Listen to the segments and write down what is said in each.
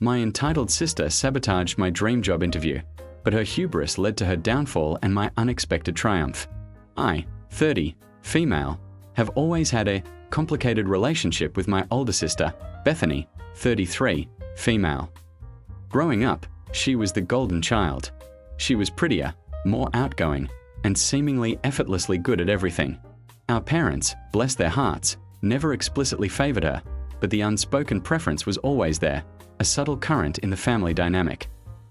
My entitled sister sabotaged my dream job interview, but her hubris led to her downfall and my unexpected triumph. I, 30, female, have always had a complicated relationship with my older sister, Bethany, 33, female. Growing up, she was the golden child. She was prettier, more outgoing, and seemingly effortlessly good at everything. Our parents, bless their hearts, never explicitly favored her, but the unspoken preference was always there, a subtle current in the family dynamic.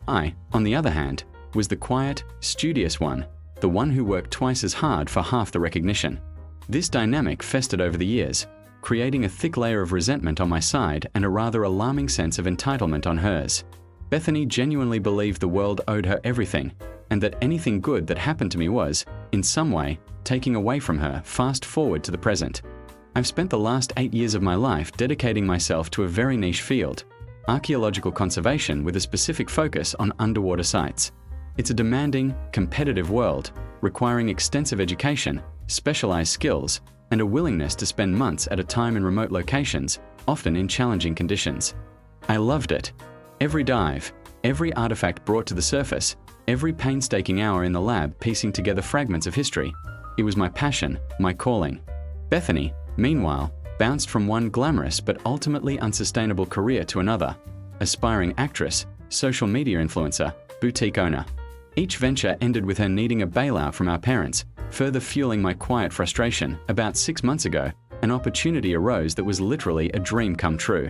I, on the other hand, was the quiet, studious one, the one who worked twice as hard for half the recognition. This dynamic festered over the years, creating a thick layer of resentment on my side and a rather alarming sense of entitlement on hers. Bethany genuinely believed the world owed her everything, and that anything good that happened to me was, in some way, taking away from her. Fast forward to the present. I've spent the last 8 years of my life dedicating myself to a very niche field, archaeological conservation with a specific focus on underwater sites. It's a demanding, competitive world, requiring extensive education, specialized skills, and a willingness to spend months at a time in remote locations, often in challenging conditions. I loved it. Every dive, every artifact brought to the surface, every painstaking hour in the lab piecing together fragments of history. It was my passion, my calling. Bethany, meanwhile, bounced from one glamorous but ultimately unsustainable career to another. Aspiring actress, social media influencer, boutique owner. Each venture ended with her needing a bailout from our parents, further fueling my quiet frustration. About 6 months ago, an opportunity arose that was literally a dream come true.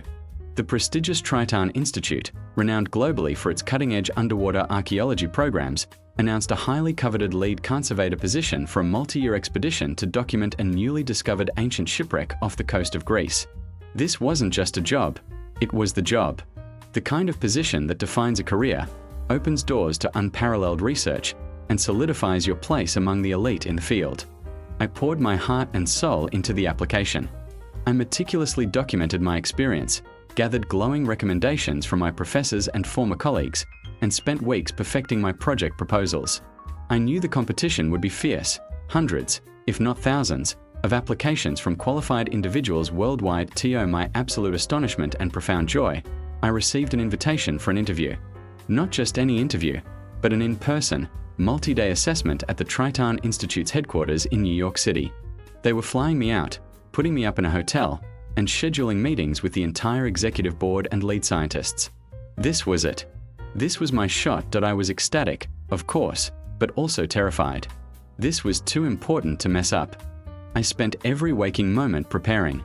The prestigious Triton Institute, renowned globally for its cutting-edge underwater archaeology programs, announced a highly coveted lead conservator position for a multi-year expedition to document a newly discovered ancient shipwreck off the coast of Greece. This wasn't just a job, it was the job. The kind of position that defines a career, opens doors to unparalleled research, and solidifies your place among the elite in the field. I poured my heart and soul into the application. I meticulously documented my experience, gathered glowing recommendations from my professors and former colleagues, and spent weeks perfecting my project proposals. I knew the competition would be fierce, hundreds, if not thousands, of applications from qualified individuals worldwide. To my absolute astonishment and profound joy, I received an invitation for an interview. Not just any interview, but an in-person, multi-day assessment at the Triton Institute's headquarters in New York City. They were flying me out, putting me up in a hotel, and scheduling meetings with the entire executive board and lead scientists. This was it. This was my shot. I was ecstatic, of course, but also terrified. This was too important to mess up. I spent every waking moment preparing.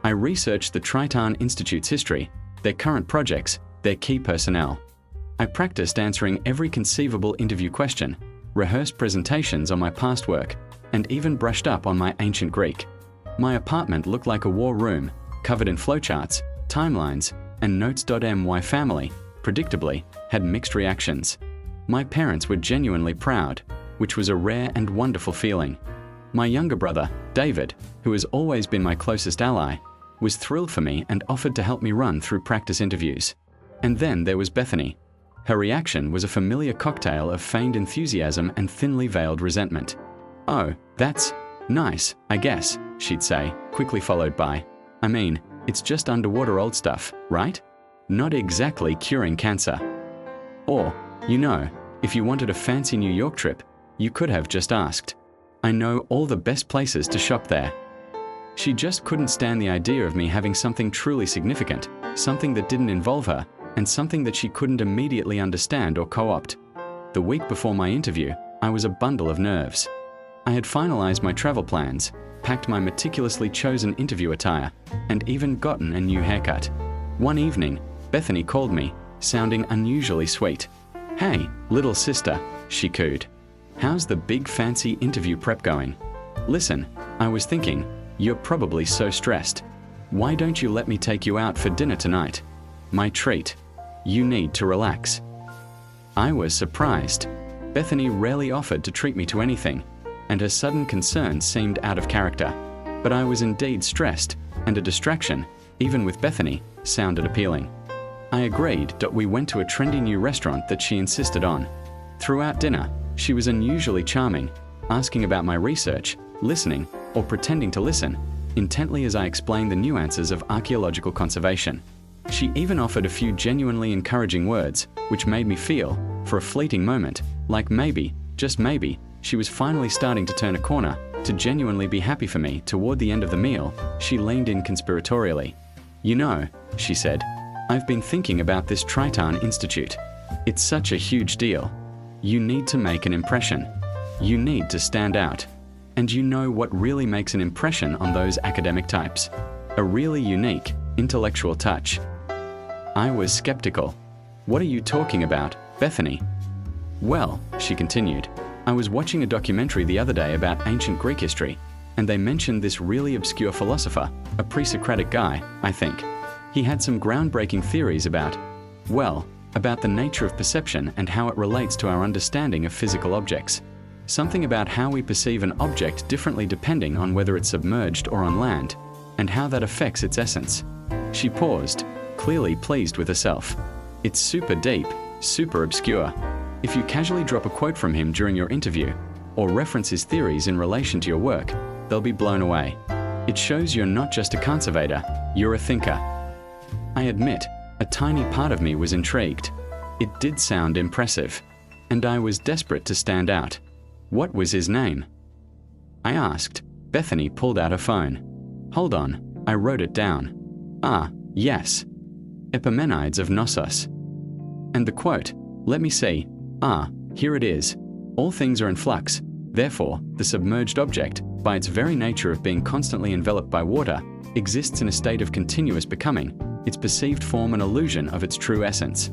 I researched the Triton Institute's history, their current projects, their key personnel. I practiced answering every conceivable interview question, rehearsed presentations on my past work, and even brushed up on my ancient Greek. My apartment looked like a war room, covered in flowcharts, timelines, and notes. My family, predictably, had mixed reactions. My parents were genuinely proud, which was a rare and wonderful feeling. My younger brother, David, who has always been my closest ally, was thrilled for me and offered to help me run through practice interviews. And then there was Bethany. Her reaction was a familiar cocktail of feigned enthusiasm and thinly veiled resentment. "Oh, that's nice, I guess," she'd say, quickly followed by, "I mean, it's just underwater old stuff, right? Not exactly curing cancer." Or, if you wanted a fancy New York trip, you could have just asked. I know all the best places to shop there. She just couldn't stand the idea of me having something truly significant, something that didn't involve her, and something that she couldn't immediately understand or co-opt. The week before my interview, I was a bundle of nerves. I had finalized my travel plans, packed my meticulously chosen interview attire, and even gotten a new haircut. One evening, Bethany called me, sounding unusually sweet. "Hey, little sister," she cooed. "How's the big fancy interview prep going? Listen, I was thinking, you're probably so stressed. Why don't you let me take you out for dinner tonight? My treat. You need to relax." I was surprised. Bethany rarely offered to treat me to anything, and her sudden concern seemed out of character. But I was indeed stressed, and a distraction, even with Bethany, sounded appealing. I agreed. We went to a trendy new restaurant that she insisted on. Throughout dinner, she was unusually charming, asking about my research, listening, or pretending to listen, intently as I explained the nuances of archaeological conservation. She even offered a few genuinely encouraging words, which made me feel, for a fleeting moment, like maybe, just maybe, she was finally starting to turn a corner, to genuinely be happy for me. Toward the end of the meal, she leaned in conspiratorially. "You know," she said, "I've been thinking about this Triton Institute. It's such a huge deal. You need to make an impression. You need to stand out. And you know what really makes an impression on those academic types? A really unique, intellectual touch." I was skeptical. "What are you talking about, Bethany?" "Well," she continued, "I was watching a documentary the other day about ancient Greek history, and they mentioned this really obscure philosopher, a pre-Socratic guy, I think. He had some groundbreaking theories about the nature of perception and how it relates to our understanding of physical objects. Something about how we perceive an object differently depending on whether it's submerged or on land, and how that affects its essence." She paused, clearly pleased with herself. "It's super deep, super obscure. If you casually drop a quote from him during your interview, or reference his theories in relation to your work, they'll be blown away. It shows you're not just a conservator, you're a thinker." I admit, a tiny part of me was intrigued. It did sound impressive, and I was desperate to stand out. "What was his name?" I asked. Bethany pulled out her phone. "Hold on, I wrote it down. Ah, yes. Epimenides of Knossos. And the quote, let me see. Ah, here it is. All things are in flux. Therefore, the submerged object, by its very nature of being constantly enveloped by water, exists in a state of continuous becoming, its perceived form an illusion of its true essence."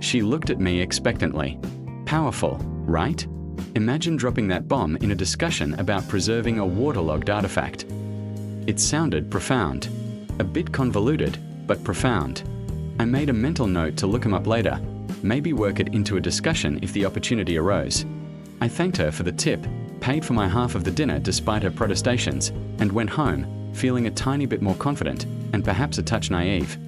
She looked at me expectantly. Powerful, right? Imagine dropping that bomb in a discussion about preserving a waterlogged artifact. It sounded profound. A bit convoluted, but profound. I made a mental note to look him up later, maybe work it into a discussion if the opportunity arose. I thanked her for the tip, paid for my half of the dinner despite her protestations, and went home, feeling a tiny bit more confident, and perhaps a touch naive.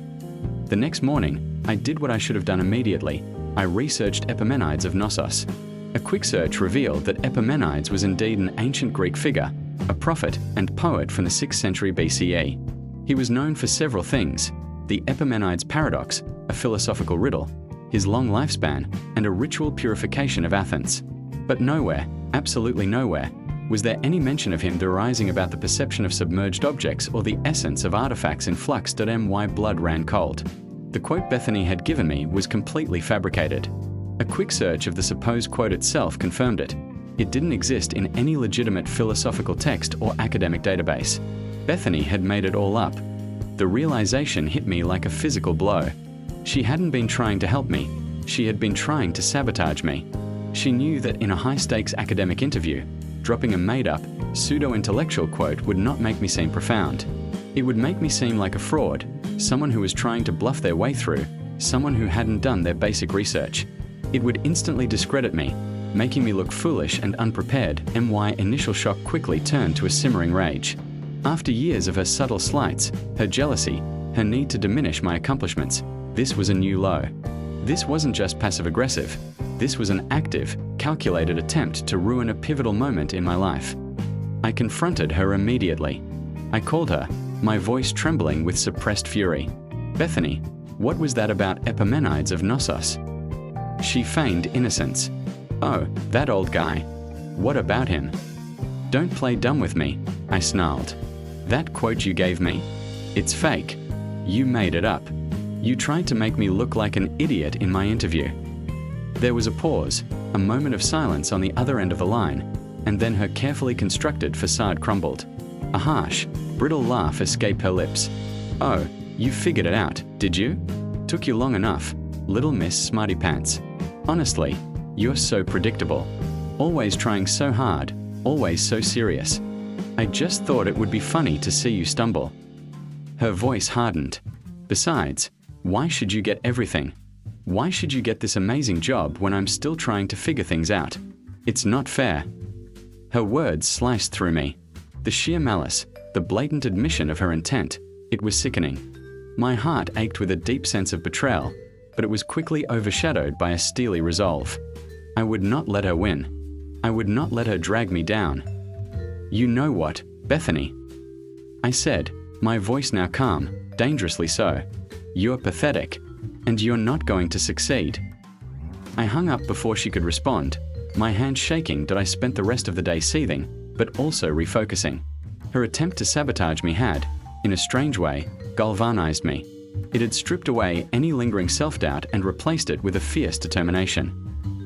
The next morning, I did what I should have done immediately. I researched Epimenides of Knossos. A quick search revealed that Epimenides was indeed an ancient Greek figure, a prophet and poet from the 6th century BCE. He was known for several things: the Epimenides paradox, a philosophical riddle, his long lifespan, and a ritual purification of Athens. But nowhere, absolutely nowhere, was there any mention of him theorizing about the perception of submerged objects or the essence of artifacts in flux. My blood ran cold. The quote Bethany had given me was completely fabricated. A quick search of the supposed quote itself confirmed it. It didn't exist in any legitimate philosophical text or academic database. Bethany had made it all up. The realization hit me like a physical blow. She hadn't been trying to help me. She had been trying to sabotage me. She knew that in a high-stakes academic interview, dropping a made-up, pseudo-intellectual quote would not make me seem profound. It would make me seem like a fraud, someone who was trying to bluff their way through, someone who hadn't done their basic research. It would instantly discredit me, making me look foolish and unprepared. My initial shock quickly turned to a simmering rage. After years of her subtle slights, her jealousy, her need to diminish my accomplishments, this was a new low. This wasn't just passive-aggressive. This was an active, calculated attempt to ruin a pivotal moment in my life. I confronted her immediately. I called her, my voice trembling with suppressed fury. "Bethany, what was that about Epimenides of Knossos?" She feigned innocence. "Oh, that old guy. What about him?" "Don't play dumb with me," I snarled. "That quote you gave me? It's fake. You made it up. You tried to make me look like an idiot in my interview." There was a pause, a moment of silence on the other end of the line, and then her carefully constructed facade crumbled. A harsh, brittle laugh escaped her lips. "Oh, you figured it out, did you? Took you long enough, little Miss Smarty Pants. Honestly, you're so predictable. Always trying so hard, always so serious. I just thought it would be funny to see you stumble." Her voice hardened. "Besides, why should you get everything? Why should you get this amazing job when I'm still trying to figure things out? It's not fair." Her words sliced through me. The sheer malice, the blatant admission of her intent, it was sickening. My heart ached with a deep sense of betrayal, but it was quickly overshadowed by a steely resolve. I would not let her win. I would not let her drag me down. "You know what, Bethany?" I said, my voice now calm, dangerously so. "You're pathetic, and you're not going to succeed." I hung up before she could respond, my hand shaking that I spent the rest of the day seething, but also refocusing. Her attempt to sabotage me had, in a strange way, galvanized me. It had stripped away any lingering self-doubt and replaced it with a fierce determination.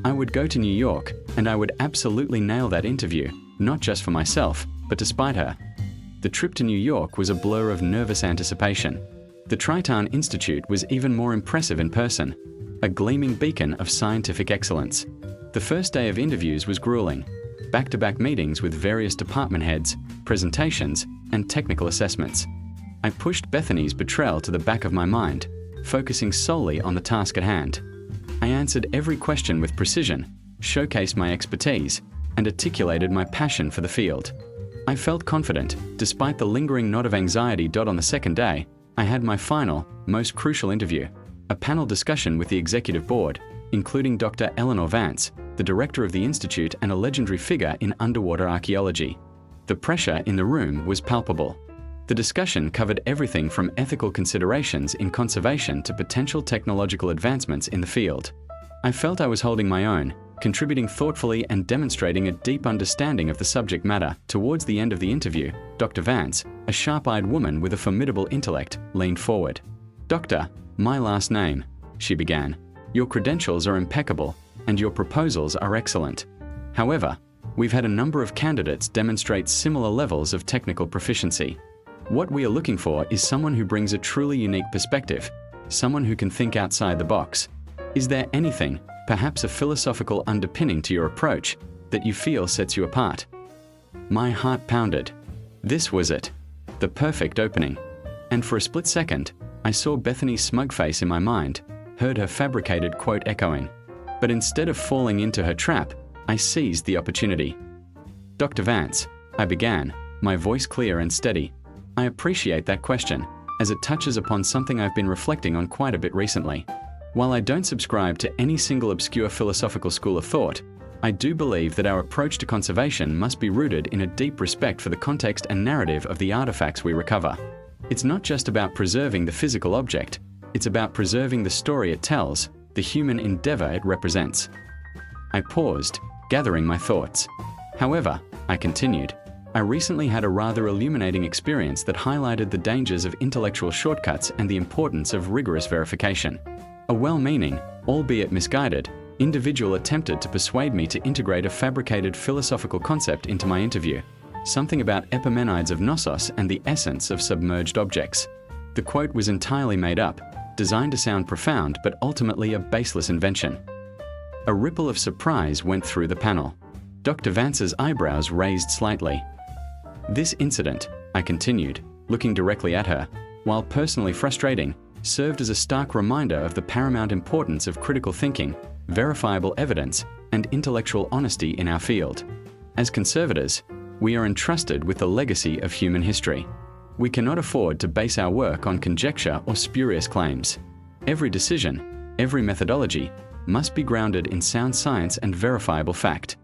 I would go to New York, and I would absolutely nail that interview, not just for myself, but to spite her. The trip to New York was a blur of nervous anticipation. The Triton Institute was even more impressive in person, a gleaming beacon of scientific excellence. The first day of interviews was grueling. Back-to-back meetings with various department heads, presentations, and technical assessments. I pushed Bethany's betrayal to the back of my mind, focusing solely on the task at hand. I answered every question with precision, showcased my expertise, and articulated my passion for the field. I felt confident, despite the lingering knot of anxiety. On the second day, I had my final, most crucial interview, a panel discussion with the executive board, including Dr. Eleanor Vance, the director of the institute and a legendary figure in underwater archaeology. The pressure in the room was palpable. The discussion covered everything from ethical considerations in conservation to potential technological advancements in the field. I felt I was holding my own, contributing thoughtfully and demonstrating a deep understanding of the subject matter. Towards the end of the interview, Dr. Vance, a sharp-eyed woman with a formidable intellect, leaned forward. "Doctor, my last name," she began. "Your credentials are impeccable, and your proposals are excellent. However, we've had a number of candidates demonstrate similar levels of technical proficiency. What we are looking for is someone who brings a truly unique perspective, someone who can think outside the box. Is there anything, perhaps a philosophical underpinning to your approach, that you feel sets you apart?" My heart pounded. This was it. The perfect opening. And for a split second, I saw Bethany's smug face in my mind, heard her fabricated quote echoing. But instead of falling into her trap, I seized the opportunity. "Dr. Vance," I began, my voice clear and steady, "I appreciate that question, as it touches upon something I've been reflecting on quite a bit recently. While I don't subscribe to any single obscure philosophical school of thought, I do believe that our approach to conservation must be rooted in a deep respect for the context and narrative of the artifacts we recover. It's not just about preserving the physical object, it's about preserving the story it tells, the human endeavor it represents." I paused, gathering my thoughts. "However," I continued, "I recently had a rather illuminating experience that highlighted the dangers of intellectual shortcuts and the importance of rigorous verification. A well-meaning, albeit misguided, individual attempted to persuade me to integrate a fabricated philosophical concept into my interview, something about Epimenides of Knossos and the essence of submerged objects. The quote was entirely made up, designed to sound profound but ultimately a baseless invention." A ripple of surprise went through the panel. Dr. Vance's eyebrows raised slightly. "This incident," I continued, looking directly at her, "while personally frustrating, served as a stark reminder of the paramount importance of critical thinking, verifiable evidence, and intellectual honesty in our field. As conservators, we are entrusted with the legacy of human history. We cannot afford to base our work on conjecture or spurious claims. Every decision, every methodology, must be grounded in sound science and verifiable fact.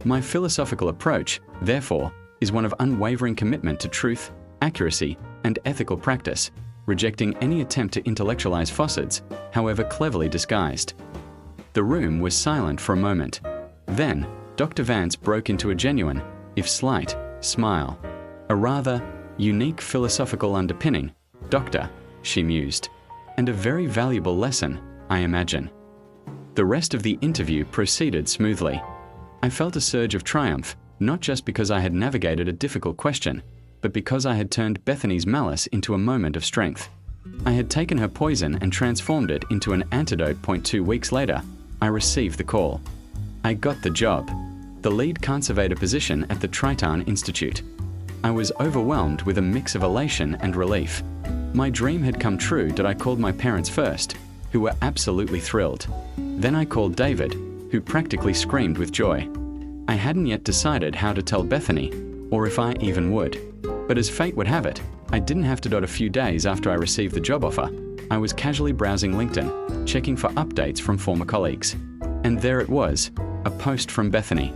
My philosophical approach, therefore, is one of unwavering commitment to truth, accuracy, and ethical practice, rejecting any attempt to intellectualize falsehoods, however cleverly disguised." The room was silent for a moment. Then, Dr. Vance broke into a genuine, if slight, smile. "A rather unique philosophical underpinning, Doctor," she mused, "and a very valuable lesson, I imagine." The rest of the interview proceeded smoothly. I felt a surge of triumph, not just because I had navigated a difficult question, but because I had turned Bethany's malice into a moment of strength. I had taken her poison and transformed it into an antidote. 2 weeks later, I received the call. I got the job, the lead conservator position at the Triton Institute. I was overwhelmed with a mix of elation and relief. My dream had come true. I called my parents first, who were absolutely thrilled. Then I called David, who practically screamed with joy. I hadn't yet decided how to tell Bethany, or if I even would. But as fate would have it, I didn't have to. A few days after I received the job offer, I was casually browsing LinkedIn, checking for updates from former colleagues. And there it was, a post from Bethany.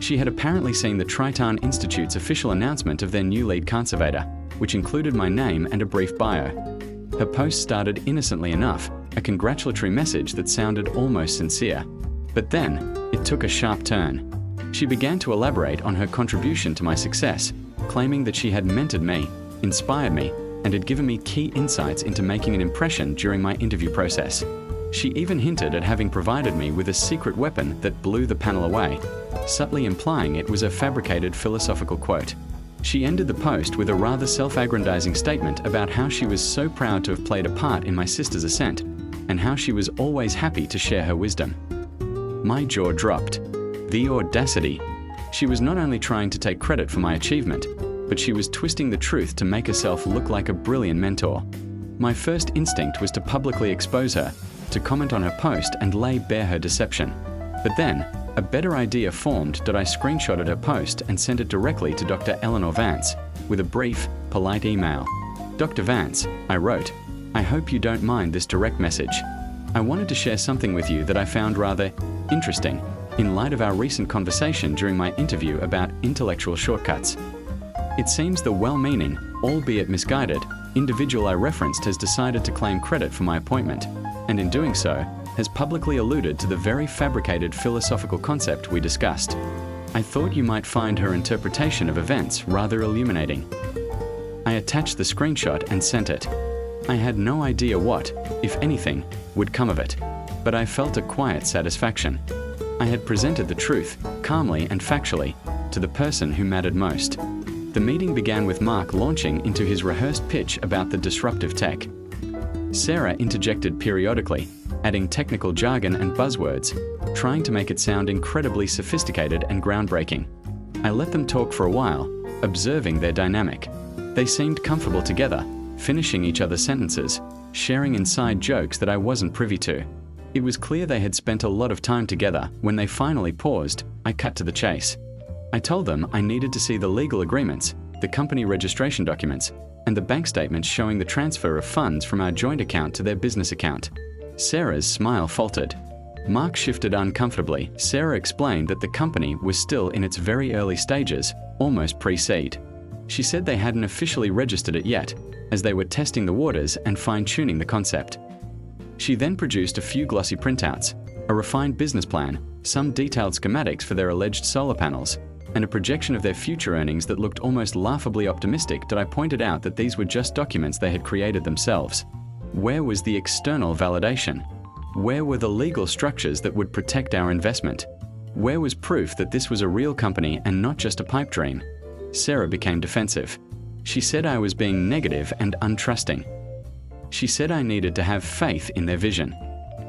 She had apparently seen the Triton Institute's official announcement of their new lead conservator, which included my name and a brief bio. Her post started innocently enough, a congratulatory message that sounded almost sincere. But then, it took a sharp turn. She began to elaborate on her contribution to my success, claiming that she had mentored me, inspired me, and had given me key insights into making an impression during my interview process. She even hinted at having provided me with a secret weapon that blew the panel away, subtly implying it was a fabricated philosophical quote. She ended the post with a rather self-aggrandizing statement about how she was so proud to have played a part in my sister's ascent, and how she was always happy to share her wisdom. My jaw dropped. The audacity. She was not only trying to take credit for my achievement, but she was twisting the truth to make herself look like a brilliant mentor. My first instinct was to publicly expose her, to comment on her post and lay bare her deception. But then, a better idea formed that I screenshotted her post and sent it directly to Dr. Eleanor Vance, with a brief, polite email. "Dr. Vance," I wrote, "I hope you don't mind this direct message. I wanted to share something with you that I found rather interesting, in light of our recent conversation during my interview about intellectual shortcuts. It seems the well-meaning, albeit misguided, individual I referenced has decided to claim credit for my appointment, and in doing so, has publicly alluded to the very fabricated philosophical concept we discussed. I thought you might find her interpretation of events rather illuminating." I attached the screenshot and sent it. I had no idea what, if anything, would come of it, but I felt a quiet satisfaction. I had presented the truth, calmly and factually, to the person who mattered most. The meeting began with Mark launching into his rehearsed pitch about the disruptive tech. Sarah interjected periodically, adding technical jargon and buzzwords, trying to make it sound incredibly sophisticated and groundbreaking. I let them talk for a while, observing their dynamic. They seemed comfortable together, finishing each other's sentences, sharing inside jokes that I wasn't privy to. It was clear they had spent a lot of time together. When they finally paused, I cut to the chase. I told them I needed to see the legal agreements, the company registration documents, and the bank statements showing the transfer of funds from our joint account to their business account. Sarah's smile faltered. Mark shifted uncomfortably. Sarah explained that the company was still in its very early stages, almost pre-seed. She said they hadn't officially registered it yet, as they were testing the waters and fine-tuning the concept. She then produced a few glossy printouts, a refined business plan, some detailed schematics for their alleged solar panels, and a projection of their future earnings that looked almost laughably optimistic. That I pointed out that these were just documents they had created themselves. Where was the external validation? Where were the legal structures that would protect our investment? Where was proof that this was a real company and not just a pipe dream? Sarah became defensive. She said I was being negative and untrusting. She said I needed to have faith in their vision.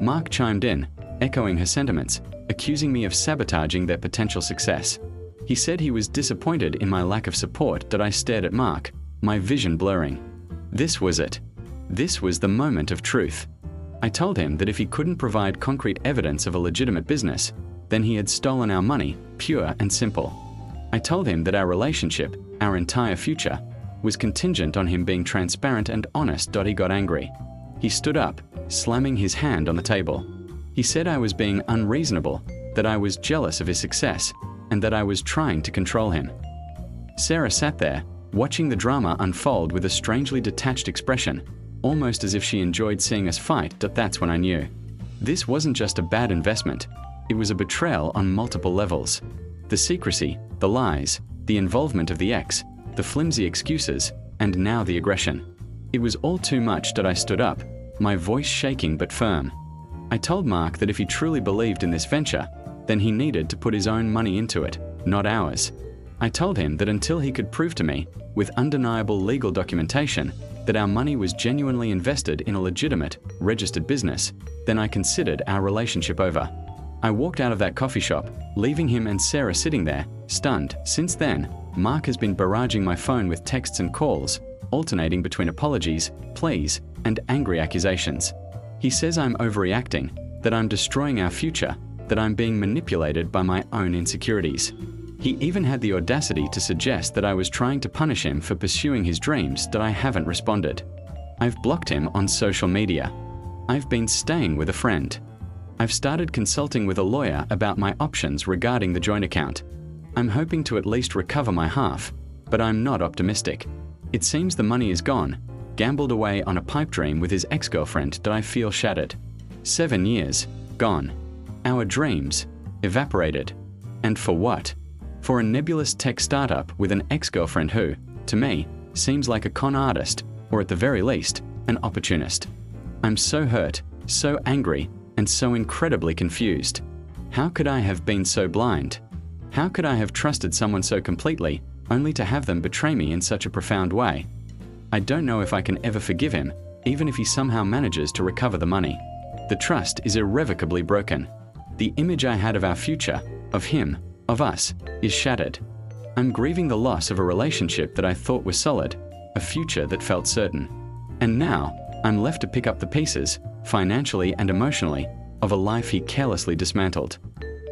Mark chimed in, echoing her sentiments, accusing me of sabotaging their potential success. He said he was disappointed in my lack of support. That I stared at Mark, my vision blurring. This was it. This was the moment of truth. I told him that if he couldn't provide concrete evidence of a legitimate business, then he had stolen our money, pure and simple. I told him that our relationship, our entire future, was contingent on him being transparent and honest. He got angry. He stood up, slamming his hand on the table. He said I was being unreasonable, that I was jealous of his success, and that I was trying to control him. Sarah sat there, watching the drama unfold with a strangely detached expression, almost as if she enjoyed seeing us fight. That's when I knew. This wasn't just a bad investment, it was a betrayal on multiple levels. The secrecy, the lies, the involvement of the ex, the flimsy excuses, and now the aggression. It was all too much. That I stood up, my voice shaking but firm. I told Mark that if he truly believed in this venture, then he needed to put his own money into it, not ours. I told him that until he could prove to me, with undeniable legal documentation, that our money was genuinely invested in a legitimate, registered business, then I considered our relationship over. I walked out of that coffee shop, leaving him and Sarah sitting there, stunned. Since then, Mark has been barraging my phone with texts and calls, alternating between apologies, pleas, and angry accusations. He says I'm overreacting, that I'm destroying our future, that I'm being manipulated by my own insecurities. He even had the audacity to suggest that I was trying to punish him for pursuing his dreams. That I haven't responded. I've blocked him on social media. I've been staying with a friend. I've started consulting with a lawyer about my options regarding the joint account. I'm hoping to at least recover my half, but I'm not optimistic. It seems the money is gone, gambled away on a pipe dream with his ex-girlfriend that I feel shattered. 7 years, gone. Our dreams, evaporated. And for what? For a nebulous tech startup with an ex-girlfriend who, to me, seems like a con artist, or at the very least, an opportunist. I'm so hurt, so angry, and so incredibly confused. How could I have been so blind? How could I have trusted someone so completely, only to have them betray me in such a profound way? I don't know if I can ever forgive him, even if he somehow manages to recover the money. The trust is irrevocably broken. The image I had of our future, of him, of us, is shattered. I'm grieving the loss of a relationship that I thought was solid, a future that felt certain. And now, I'm left to pick up the pieces, financially and emotionally, of a life he carelessly dismantled.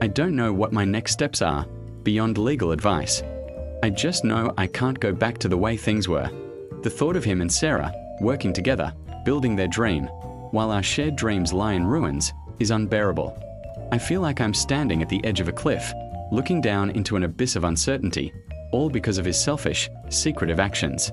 I don't know what my next steps are, beyond legal advice. I just know I can't go back to the way things were. The thought of him and Sarah, working together, building their dream, while our shared dreams lie in ruins, is unbearable. I feel like I'm standing at the edge of a cliff, looking down into an abyss of uncertainty, all because of his selfish, secretive actions.